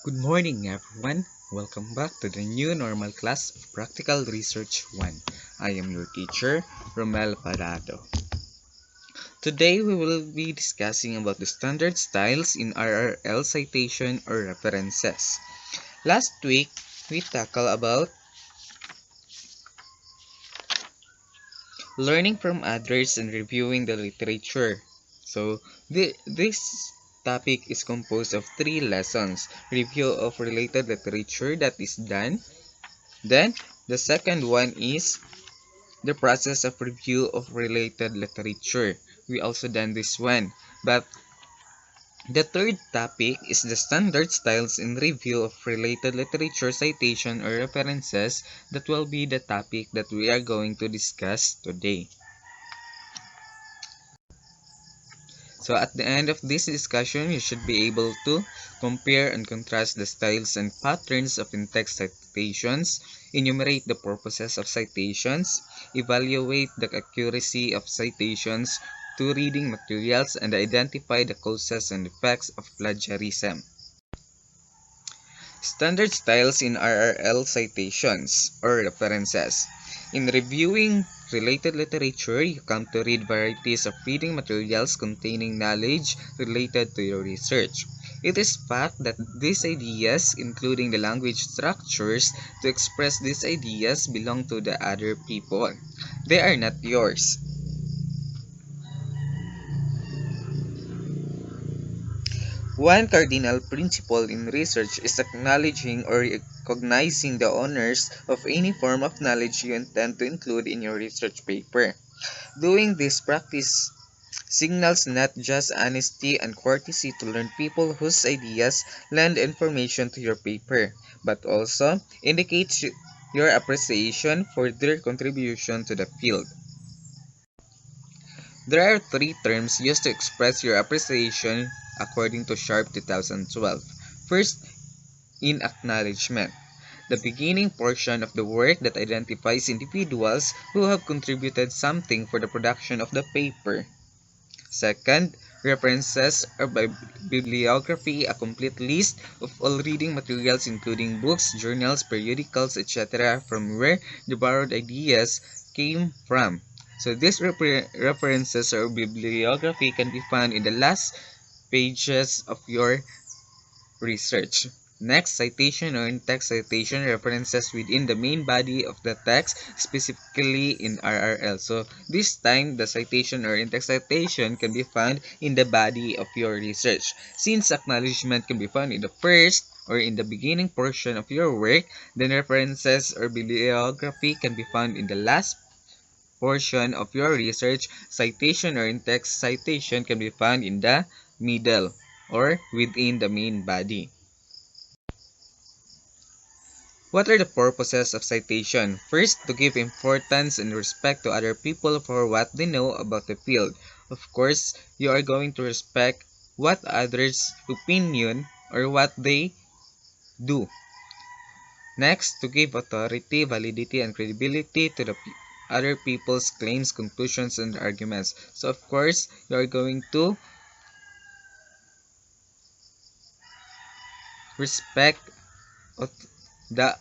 Good morning, everyone. Welcome back to the new normal class of Practical Research 1. I am your teacher, Romel Parado. Today, we will be discussing about the standard styles in RRL citation or references. Last week, we tackled about learning from others and reviewing the literature. So, this topic is composed of 3 lessons. Review of related literature that is done. Then, the second one is the process of review of related literature. We also done this one. But the third topic is the standard styles in review of related literature citation or references. That will be the topic that we are going to discuss today. So at the end of this discussion, you should be able to compare and contrast the styles and patterns of in-text citations, enumerate the purposes of citations, evaluate the accuracy of citations to reading materials, and identify the causes and effects of plagiarism. Standard styles in RRL citations or references. In reviewing related literature, you come to read varieties of reading materials containing knowledge related to your research. It is fact that these ideas, including the language structures to express these ideas, belong to the other people. They are not yours. One cardinal principle in research is acknowledging or recognizing the owners of any form of knowledge you intend to include in your research paper. Doing this practice signals not just honesty and courtesy to learned people whose ideas lend information to your paper, but also indicates your appreciation for their contribution to the field. There are 3 terms used to express your appreciation according to Sharp 2012. First, in acknowledgement, the beginning portion of the work that identifies individuals who have contributed something for the production of the paper. Second, references or bibliography, a complete list of all reading materials including books, journals, periodicals, etc. from where the borrowed ideas came from. So these references or bibliography can be found in the last pages of your research. Next, citation or in-text citation references within the main body of the text, specifically in RRL. So this time, the citation or in-text citation can be found in the body of your research. Since acknowledgement can be found in the first or in the beginning portion of your work, then references or bibliography can be found in the last portion of your research. Citation or in-text citation can be found in the middle or within the main body. What are the purposes of citation? First, to give importance and respect to other people for what they know about the field. Of course, you are going to respect what others' opinion or what they do. Next, to give authority, validity, and credibility to the other people's claims, conclusions, and arguments. So, of course, you are going to respect the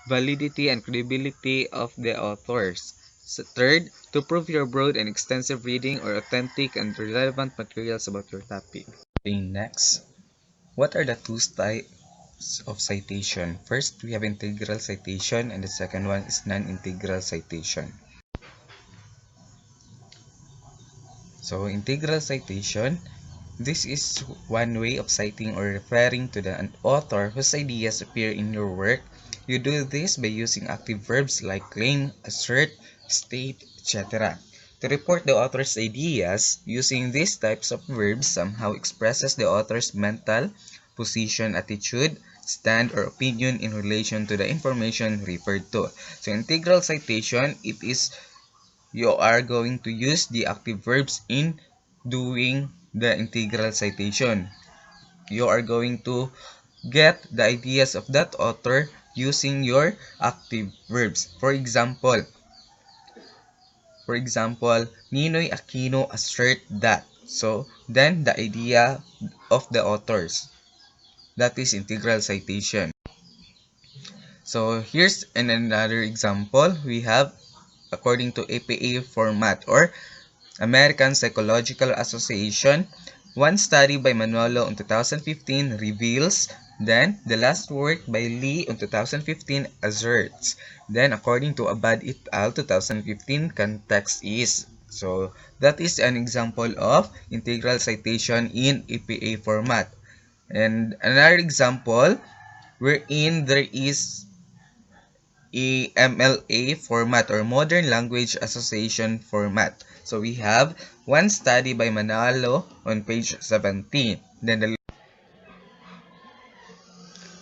validity and credibility of the authors. So third, to prove your broad and extensive reading or authentic and relevant materials about your topic. Okay, next, what are the 2 types of citation? First, we have integral citation and the second one is non-integral citation. So, integral citation, this is one way of citing or referring to an author whose ideas appear in your work. You do this by using active verbs like claim, assert, state, etc. To report the author's ideas, using these types of verbs somehow expresses the author's mental position, attitude, stand, or opinion in relation to the information referred to. So, integral citation, it is you are going to use the active verbs in doing the integral citation. You are going to get the ideas of that author using your active verbs. For example, Ninoy Aquino assert that. So, then the idea of the authors. that is integral citation. So here's another example. We have according to APA format or American Psychological Association. One study by Manolo in 2015 reveals, then the last work by Lee in 2015 asserts. Then according to Abad et al. 2015, context is. So that is an example of integral citation in APA format. And another example wherein there is a MLA format or Modern Language Association format. So we have one study by Manalo on page 17. Then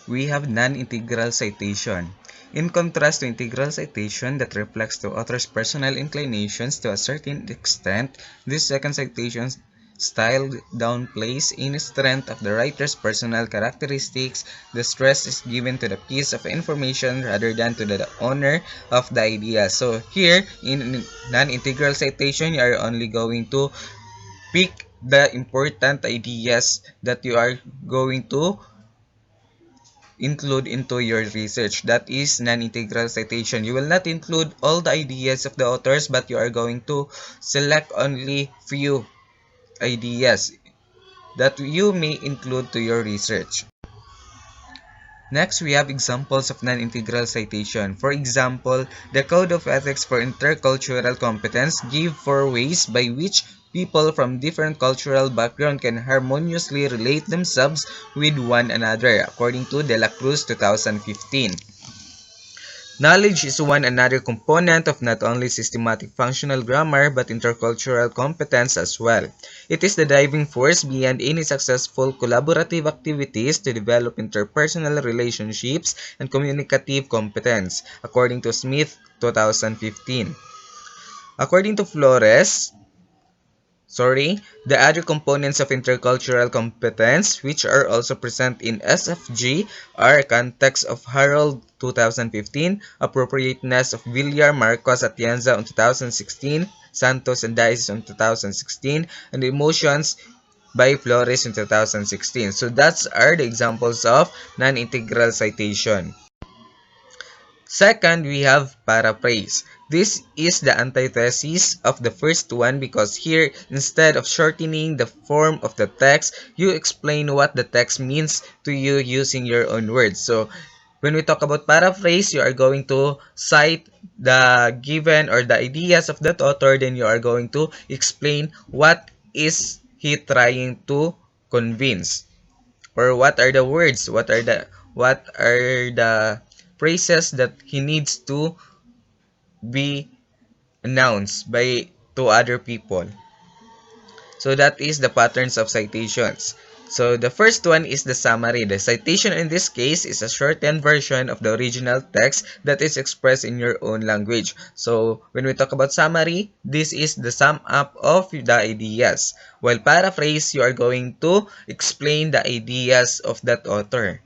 we have non-integral citation. In contrast to integral citation that reflects the author's personal inclinations to a certain extent, this second citation style downplays any strength of the writer's personal characteristics. The stress is given to the piece of information rather than to the owner of the idea. So here, in non-integral citation, you are only going to pick the important ideas that you are going to include into your research. That is non-integral citation. You will not include all the ideas of the authors, but you are going to select only few ideas that you may include to your research. Next, we have examples of non-integral citation. For example, the Code of Ethics for Intercultural Competence give 4 ways by which people from different cultural backgrounds can harmoniously relate themselves with one another, according to De La Cruz 2015. Knowledge is one another component of not only systematic functional grammar but intercultural competence as well. It is the driving force behind any successful collaborative activities to develop interpersonal relationships and communicative competence, according to Smith 2015. According to Flores, the other components of intercultural competence, which are also present in SFG, are context of Harold 2015, appropriateness of Villar, Marcos, Atienza in 2016, Santos and Dices in 2016, and emotions by Flores in 2016. So that's are the examples of non-integral citation. Second, we have paraphrase. This is the antithesis of the first one because here, instead of shortening the form of the text, you explain what the text means to you using your own words. So, when we talk about paraphrase, you are going to cite the given or the ideas of that author, then you are going to explain what is he trying to convince, or what are the words, what are the phrases that he needs to be announced by to other people. So that is the patterns of citations. So the first one is the summary. The citation in this case is a shortened version of the original text that is expressed in your own language. So when we talk about summary, this is the sum up of the ideas. While paraphrase, you are going to explain the ideas of that author.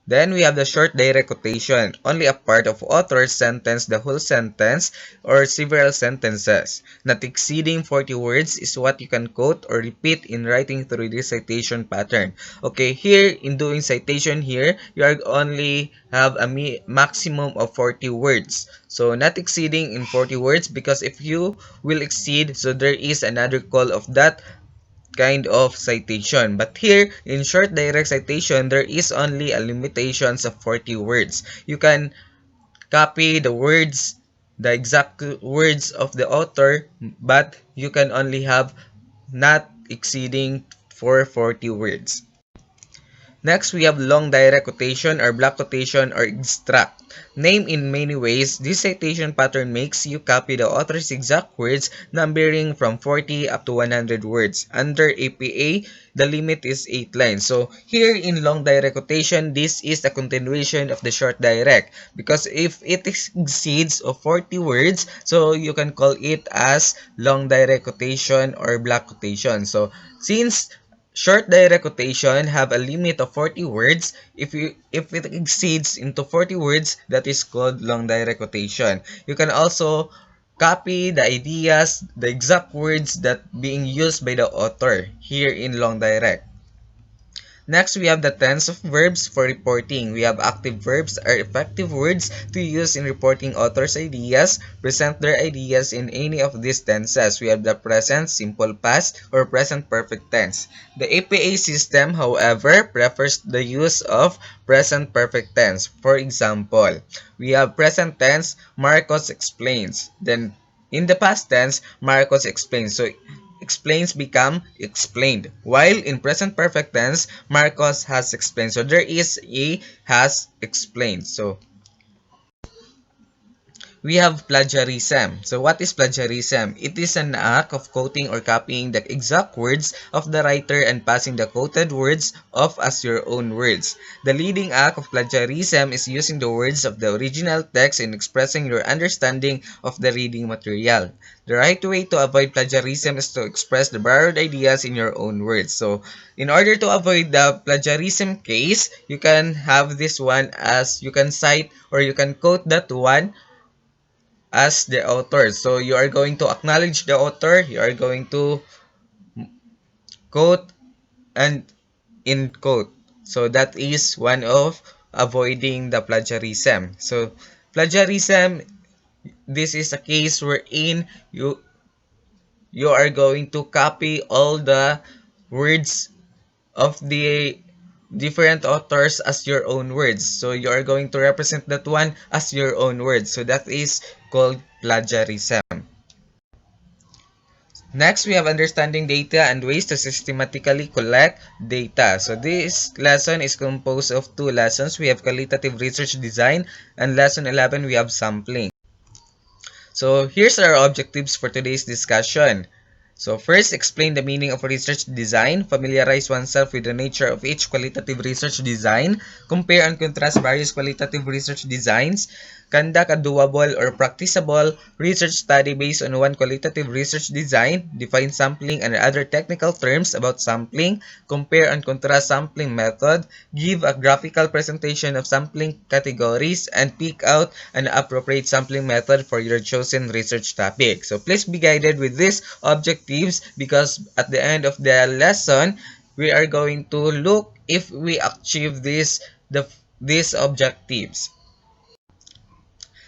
Then we have the short direct quotation. Only a part of author's sentence, the whole sentence, or several sentences, not exceeding 40 words is what you can quote or repeat in writing through this citation pattern. Okay, here in doing citation here, you are only have a maximum of 40 words. So not exceeding in 40 words because if you will exceed, so there is another call of that kind of citation. But here, in short direct citation, there is only a limitations of 40 words. You can copy the words, the exact words of the author, but you can only have not exceeding for 40 words. Next, we have long direct quotation or block quotation or extract. Named in many ways, this citation pattern makes you copy the author's exact words, numbering from 40 up to 100 words. Under APA, the limit is 8 lines. So here in long direct quotation, this is a continuation of the short direct. Because if it exceeds of 40 words, so you can call it as long direct quotation or block quotation. So since short direct quotation have a limit of 40 words. If it exceeds into 40 words, that is called long direct quotation. You can also copy the ideas, the exact words that being used by the author here in long direct. Next, we have the tense of verbs for reporting. We have active verbs are effective words to use in reporting authors' ideas, present their ideas in any of these tenses. We have the present, simple past, or present perfect tense. The APA system, however, prefers the use of present perfect tense. For example, we have present tense, Marcos explains. Then, in the past tense, Marcos explains. So, explains become explained. While in present perfect tense, Marcos has explained. So there is a has explained. So we have plagiarism. So what is plagiarism? It is an act of quoting or copying the exact words of the writer and passing the quoted words off as your own words. The leading act of plagiarism is using the words of the original text in expressing your understanding of the reading material. The right way to avoid plagiarism is to express the borrowed ideas in your own words. So, in order to avoid the plagiarism case, you can have this one as you can cite or you can quote that one as the author. So you are going to acknowledge the author, you are going to quote and in quote. So that is one of avoiding the plagiarism. So plagiarism, this is a case wherein you are going to copy all the words of the different authors as your own words. So you are going to represent that one as your own words. So that is called plagiarism. Next, we have understanding data and ways to systematically collect data. So this lesson is composed of two lessons. We have qualitative research design, and lesson 11 we have sampling. So here's our objectives for today's discussion. So first, explain the meaning of research design, familiarize oneself with the nature of each qualitative research design, compare and contrast various qualitative research designs, conduct a doable or practicable research study based on one qualitative research design, define sampling and other technical terms about sampling, compare and contrast sampling method, give a graphical presentation of sampling categories, and pick out an appropriate sampling method for your chosen research topic. So please be guided with these objectives because at the end of the lesson, we are going to look if we achieve these objectives.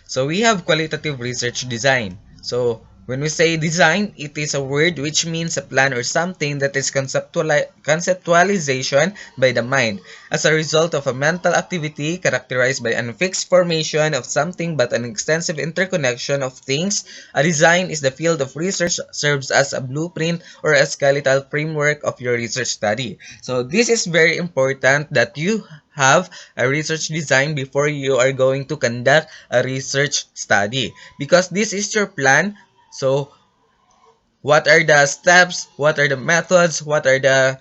So we have qualitative research design. So when we say design, it is a word which means a plan or something that is conceptualization by the mind as a result of a mental activity characterized by an fixed formation of something but an extensive interconnection of things. A design is the field of research serves as a blueprint or a skeletal framework of your research study. So this is very important that you have a research design before you are going to conduct a research study because this is your plan. So what are the steps, what are the methods, what are the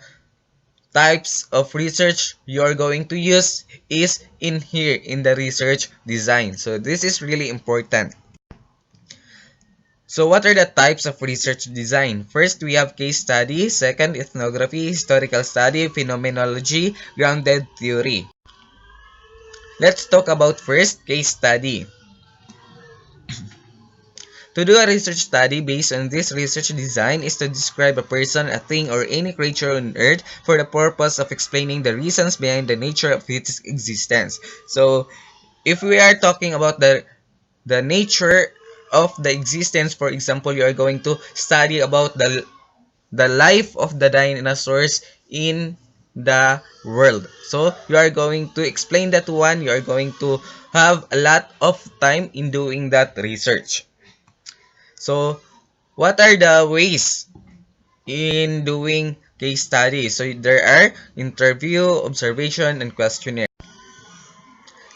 types of research you are going to use is in here in the research design. So this is really important. So what are the types of research design? First, we have case study. Second, ethnography, historical study, phenomenology, grounded theory. Let's talk about first case study. To do a research study based on this research design is to describe a person, a thing, or any creature on earth for the purpose of explaining the reasons behind the nature of its existence. So, if we are talking about the nature of the existence, for example, you are going to study about the life of the dinosaurs in the world. So, you are going to explain that one. You are going to have a lot of time in doing that research. So, what are the ways in doing case studies? So, there are interview, observation, and questionnaire.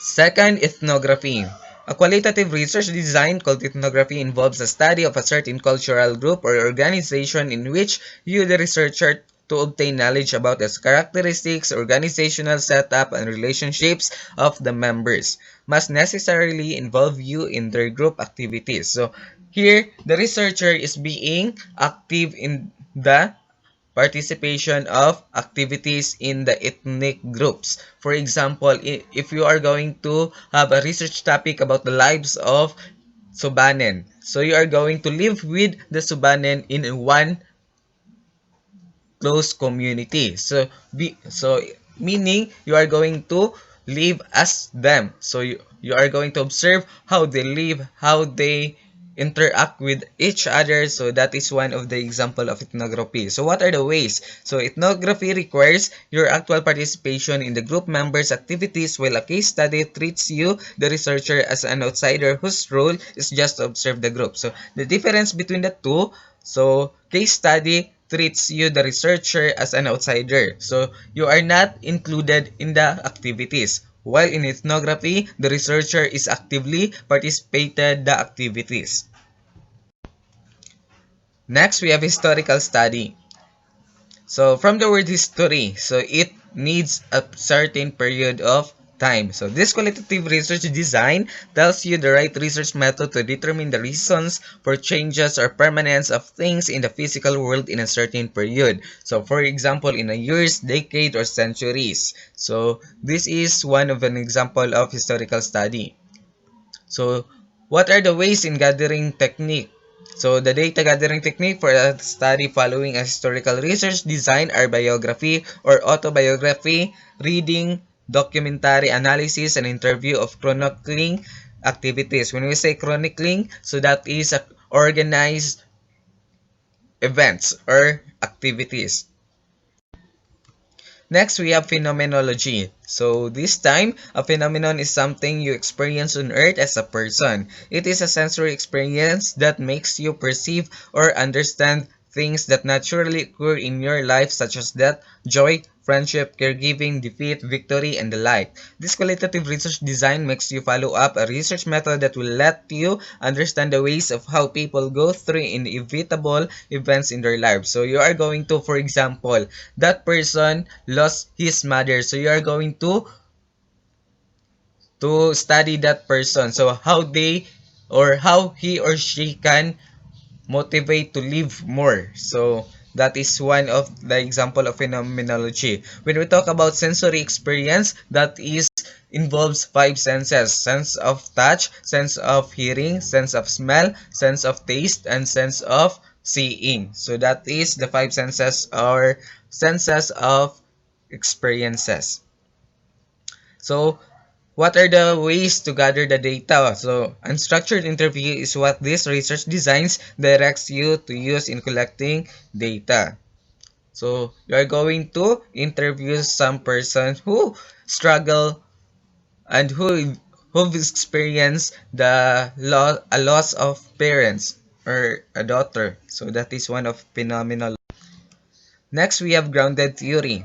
Second, ethnography. A qualitative research design called ethnography involves a study of a certain cultural group or organization in which you, the researcher, to obtain knowledge about its characteristics, organizational setup, and relationships of the members must necessarily involve you in their group activities. So here, the researcher is being active in the participation of activities in the ethnic groups. For example, if you are going to have a research topic about the lives of Subanen, so you are going to live with the Subanen in one close community. So meaning you are going to live as them. So you are going to observe how they live, how they interact with each other. So that is one of the example of ethnography. So what are the ways? So ethnography requires your actual participation in the group members' activities, while a case study treats you, the researcher, as an outsider whose role is just to observe the group. So the difference between the two, so case study treats you, the researcher, as an outsider. So you are not included in the activities. While in ethnography, the researcher is actively participated the activities. Next, we have historical study. So from the word history, so it needs a certain period of time. So this qualitative research design tells you the right research method to determine the reasons for changes or permanence of things in the physical world in a certain period. So for example, in a years, decade, or centuries. So this is one of an example of historical study. So, what are the ways in gathering technique? So, the data gathering technique for a study following a historical research design are biography or autobiography, reading, documentary analysis, and interview of chronicling activities. When we say chronicling, so that is organized events or activities. Next, we have phenomenology. So, this time, a phenomenon is something you experience on Earth as a person. It is a sensory experience that makes you perceive or understand things that naturally occur in your life, such as death, joy, friendship, caregiving, defeat, victory, and the like. This qualitative research design makes you follow up a research method that will let you understand the ways of how people go through inevitable events in their lives. So you are going to, for example, that person lost his mother. So you are going to study that person. So how they or how he or she can motivate to live more. So that is one of the example of phenomenology. When we talk about sensory experience, that is involves five senses: sense of touch, sense of hearing, sense of smell, sense of taste, and sense of seeing. So that is the five senses or senses of experiences. So what are the ways to gather the data? So, unstructured interview is what this research designs directs you to use in collecting data. So, you are going to interview some person who struggle and who've experienced a loss of parents or a daughter. So, that is one of phenomenal. Next, we have grounded theory.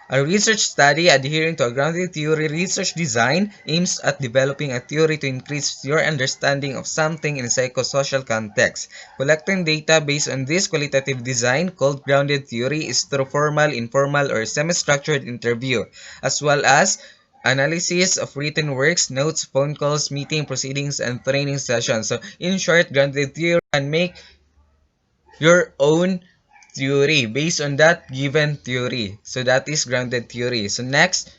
A research study adhering to a grounded theory research design aims at developing a theory to increase your understanding of something in a psychosocial context. Collecting data based on this qualitative design, called grounded theory, is through formal, informal, or semi-structured interview, as well as analysis of written works, notes, phone calls, meeting proceedings, and training sessions. So, in short, grounded theory can make your own theory based on that given theory. So that is grounded theory. So next,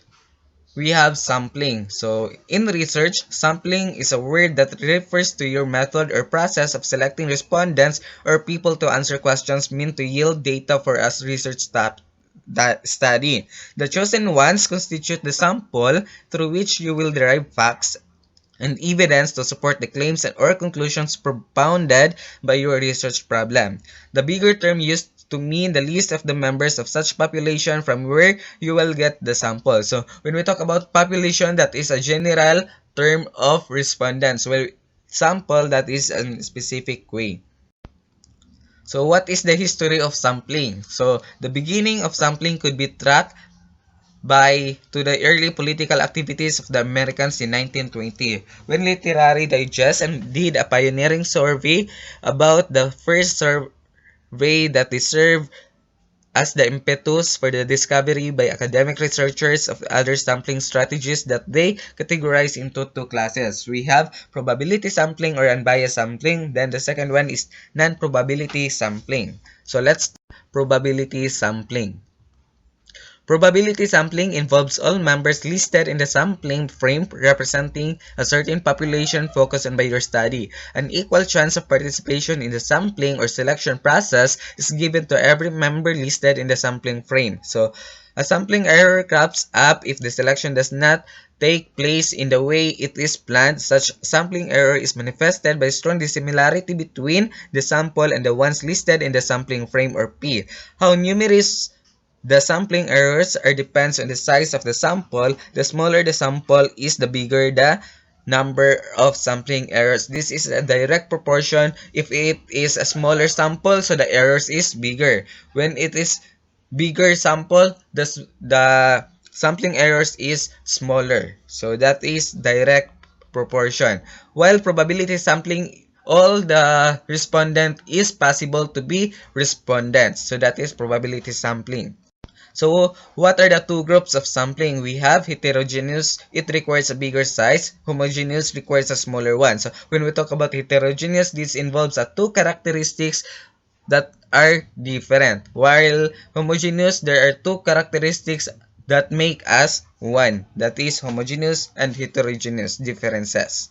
we have sampling. So in research, sampling is a word that refers to your method or process of selecting respondents or people to answer questions meant to yield data for us research study. The chosen ones constitute the sample through which you will derive facts and evidence to support the claims or conclusions propounded by your research problem. The bigger term used to mean the list of the members of such population from where you will get the sample. So when we talk about population, that is a general term of respondents. Well, sample, that is a specific way. So what is the history of sampling? So the beginning of sampling could be tracked to the early political activities of the Americans in 1920, when Literary Digest and did a pioneering survey about the first survey that they served as the impetus for the discovery by academic researchers of other sampling strategies that they categorize into two classes. We have probability sampling or unbiased sampling. Then the second one is non-probability sampling. So let's probability sampling. Probability sampling involves all members listed in the sampling frame representing a certain population focused on by your study. An equal chance of participation in the sampling or selection process is given to every member listed in the sampling frame. So, A sampling error crops up if the selection does not take place in the way it is planned. Such sampling error is manifested by strong dissimilarity between the sample and the ones listed in the sampling frame or P. How numerous the sampling errors are depends on the size of the sample. The smaller the sample is, the bigger the number of sampling errors. This is a direct proportion. If it is a smaller sample, so the errors is bigger. When it is bigger sample, the sampling errors is smaller. So that is direct proportion. While probability sampling, all the respondent is possible to be respondents. So that is probability sampling. So, what are the two groups of sampling? We have heterogeneous, it requires a bigger size. Homogeneous requires a smaller one. So, when we talk about heterogeneous, this involves two characteristics that are different. While homogeneous, there are two characteristics that make us one. That is homogeneous and heterogeneous differences.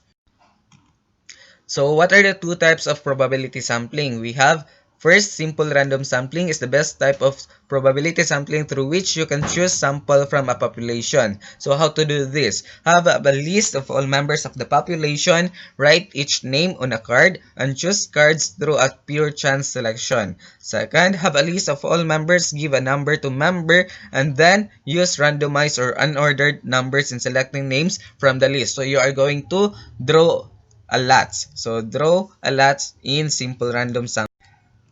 So what are the two types of probability sampling? We have first, simple random sampling is the best type of probability sampling through which you can choose sample from a population. So how to do this? Have a list of all members of the population, write each name on a card, and choose cards through a pure chance selection. Second, have a list of all members, give a number to member, and then use randomized or unordered numbers in selecting names from the list. So you are going to draw a lot. So draw a lot in simple random sampling.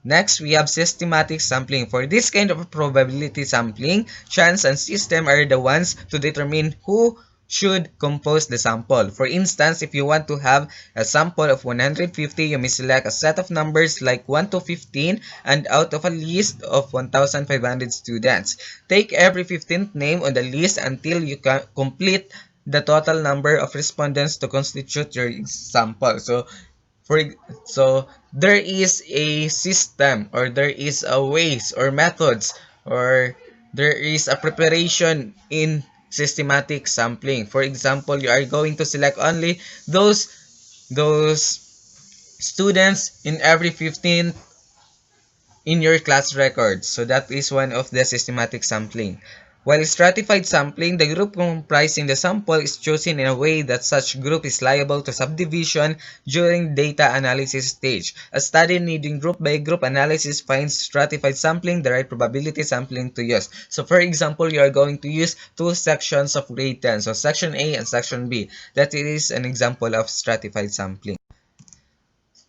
Next, we have systematic sampling. For this kind of probability sampling, chance and system are the ones to determine who should compose the sample. For instance, if you want to have a sample of 150, you may select a set of numbers like 1 to 15 and out of a list of 1,500 students. Take every 15th name on the list until you complete the total number of respondents to constitute your sample. For so there is a system, or there is a ways or methods, or there is a preparation in systematic sampling. For example, you are going to select only those students in every 15 in your class records. So that is one of the systematic sampling. While stratified sampling, the group comprising the sample is chosen in a way that such group is liable to subdivision during data analysis stage. A study needing group by group analysis finds stratified sampling the right probability sampling to use. So for example, you are going to use two sections of grade 10. So section A and section B. That is an example of stratified sampling.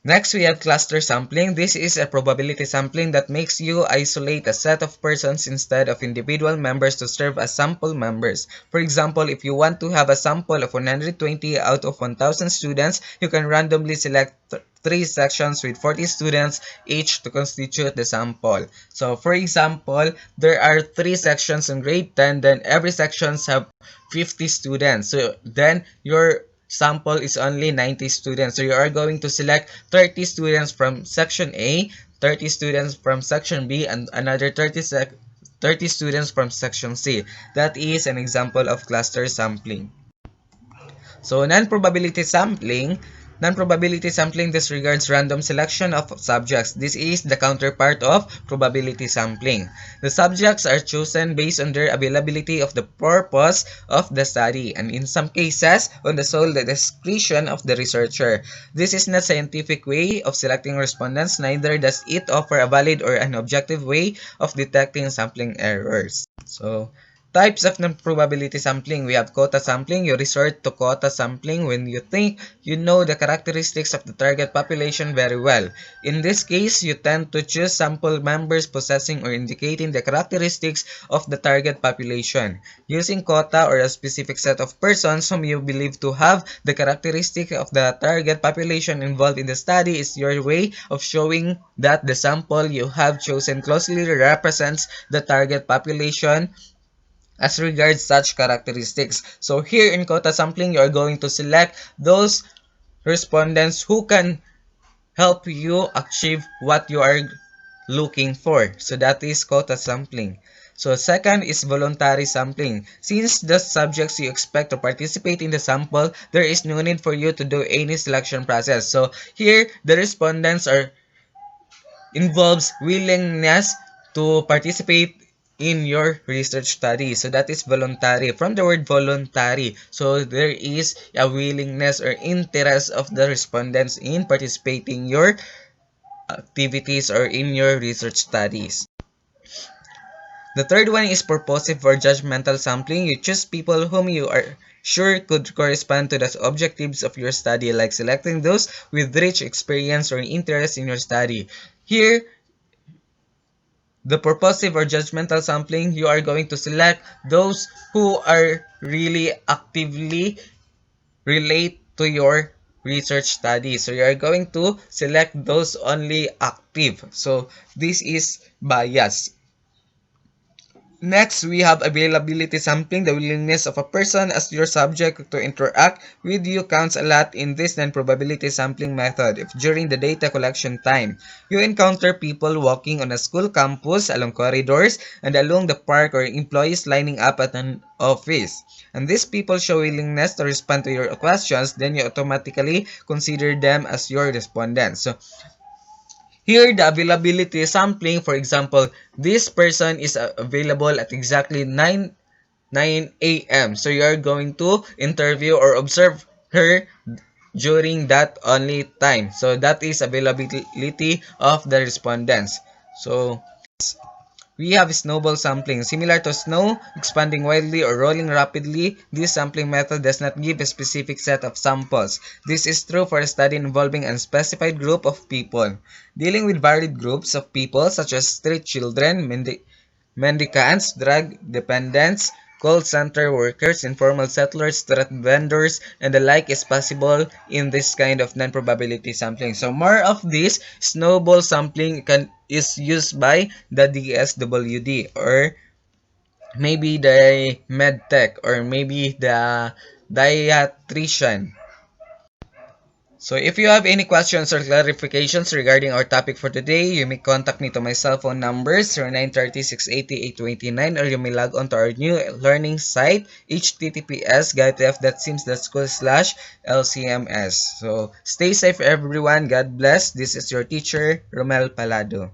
Next, we have cluster sampling. This is a probability sampling that makes you isolate a set of persons instead of individual members to serve as sample members. For example, if you want to have a sample of 120 out of 1,000 students, you can randomly select 3 sections with 40 students each to constitute the sample. So, for example, there are 3 sections in grade 10, then every sections have 50 students. So, then your sample is only 90 students. So you are going to select 30 students from section A, 30 students from section B, and another 30 students from section C. That is an example of cluster sampling. So non-probability sampling disregards random selection of subjects. This is the counterpart of probability sampling. The subjects are chosen based on their availability of the purpose of the study, and in some cases, on the sole discretion of the researcher. This is not a scientific way of selecting respondents, neither does it offer a valid or an objective way of detecting sampling errors. So, types of non-probability sampling. We have quota sampling. You resort to quota sampling when you think you know the characteristics of the target population very well. In this case, you tend to choose sample members possessing or indicating the characteristics of the target population. Using quota or a specific set of persons whom you believe to have the characteristic of the target population involved in the study is your way of showing that the sample you have chosen closely represents the target population as regards such characteristics. So here in quota sampling, you are going to select those respondents who can help you achieve what you are looking for. So that is quota sampling. So second is voluntary sampling. Since the subjects you expect to participate in the sample, there is no need for you to do any selection process. So here, the respondents are involves willingness to participate in your research study. So that is voluntary. From the word voluntary, so there is a willingness or interest of the respondents in participating your activities or in your research studies. The third one is purposive or judgmental sampling. You choose people whom you are sure could correspond to the objectives of your study, like selecting those with rich experience or interest in your study. Here, the purposive or judgmental sampling, you are going to select those who are really actively relate to your research study. So you are going to select those only active. So this is bias. Next, we have availability sampling. The willingness of a person as your subject to interact with you counts a lot in this non-probability sampling method. If during the data collection time, you encounter people walking on a school campus, along corridors, and along the park, or employees lining up at an office, and these people show willingness to respond to your questions, then you automatically consider them as your respondents. So here, the availability sampling, for example, this person is available at exactly 9 a.m. So you are going to interview or observe her during that only time. So that is availability of the respondents. So we have snowball sampling. Similar to snow expanding widely or rolling rapidly, this sampling method does not give a specific set of samples. This is true for a study involving an unspecified group of people. Dealing with varied groups of people such as street children, mendicants, drug dependents, call center workers, informal settlers, street vendors, and the like is possible in this kind of non-probability sampling. So more of this snowball sampling is used by the DSWD, or maybe the medtech, or maybe the diatrician. So if you have any questions or clarifications regarding our topic for today, you may contact me to my cell phone number 0930-680-829, or you may log on to our new learning site https://gaitf.sim.school/lcms. So stay safe everyone. God bless. This is your teacher, Romel Palado.